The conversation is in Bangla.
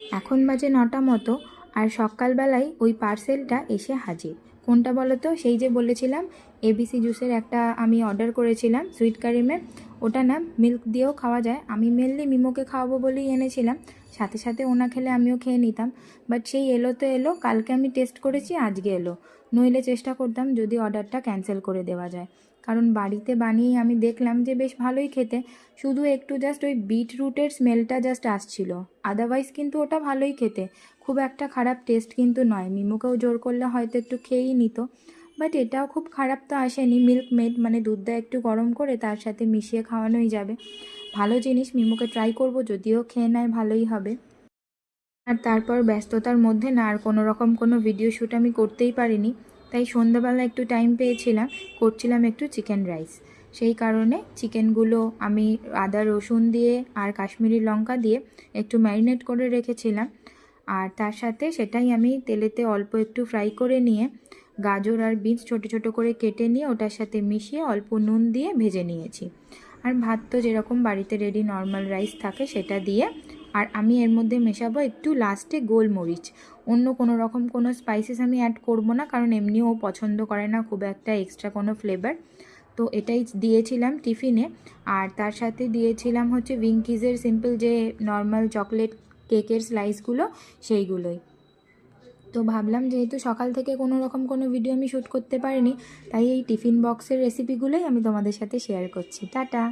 এখন বাজে 9টা মতো, আর সকালবেলায় ওই পার্সেলটা এসে হাজির। কোনটা বলো তো? সেই যে বলেছিলাম এবিসি জুসের একটা আমি অর্ডার করেছিলাম সুইট ক্রিমের। ওটা না মিল্ক দিয়েও খাওয়া যায়। আমি মেনলি মিমোকে খাওয়াবো বলেই এনেছিলাম, সাথে সাথে ওনা খেলে আমিও খেয়ে নিতাম। বাট সেই এলো তো এলো, কালকে আমি টেস্ট করেছি, আজকে এলো। নইলে চেষ্টা করতাম যদি অর্ডারটা ক্যান্সেল করে দেওয়া যায়, কারণ বাড়িতে বানিয়ে আমি দেখলাম যে বেশ ভালোই খেতে। শুধু একটু জাস্ট ওই বিটরুটের স্মেলটা জাস্ট আসছিল, আদারওয়াইজ কিন্তু ওটা ভালোই খেতে, খুব একটা খারাপ টেস্ট কিন্তু নয়। মিমোকেও জোর করলে হয়তো একটু খেয়েই নিত, বাট এটাও খুব খারাপ তো আসেনি। মিল্ক মেড মানে দুধটা একটু গরম করে তার সাথে মিশিয়ে খাওয়ানোই যাবে, ভালো জিনিস। মিমোকে ট্রাই করব, যদিও খেয়ে নেয় ভালোই হবে। আর তারপর ব্যস্ততার মধ্যে না আর কোনো রকম কোনো ভিডিও শ্যুট আমি করতেই পারিনি, তাই সন্ধ্যাবেলা একটু টাইম পেয়েছিলাম, করছিলাম একটু চিকেন রাইস। সেই কারণে চিকেনগুলো আমি আদা রসুন দিয়ে আর কাশ্মীরি লঙ্কা দিয়ে একটু ম্যারিনেট করে রেখেছিলাম, আর তার সাথে সেটাই আমি তেলেতে অল্প একটু ফ্রাই করে নিয়ে গাজর আর বিনস ছোটো ছোটো করে কেটে নিয়ে ওটার সাথে মিশিয়ে অল্প নুন দিয়ে ভেজে নিয়েছি। আর ভাত তো যেরকম বাড়িতে রেডি নর্মাল রাইস থাকে সেটা দিয়ে, আর আমি এর মধ্যে মেশাবো একটু লাস্টে গোলমরিচ। অন্য কোনো রকম কোনো স্পাইসেস আমি অ্যাড করব না, কারণ এমনিও ও পছন্দ করে না খুব একটা এক্সট্রা কোনো ফ্লেভার। তো এটাই দিয়েছিলাম টিফিনে। আর তার সাথে দিয়েছিলাম হচ্ছে উইঙ্কিজের সিম্পল যে নর্মাল চকলেট কেকের স্লাইসগুলো, সেইগুলোই। তো ভাবলাম যেহেতু সকাল থেকে কোনো রকম কোনো ভিডিও আমি শ্যুট করতে পারিনি, তাই এই টিফিন বক্সের রেসিপিগুলোই আমি তোমাদের সাথে শেয়ার করছি। টাটা।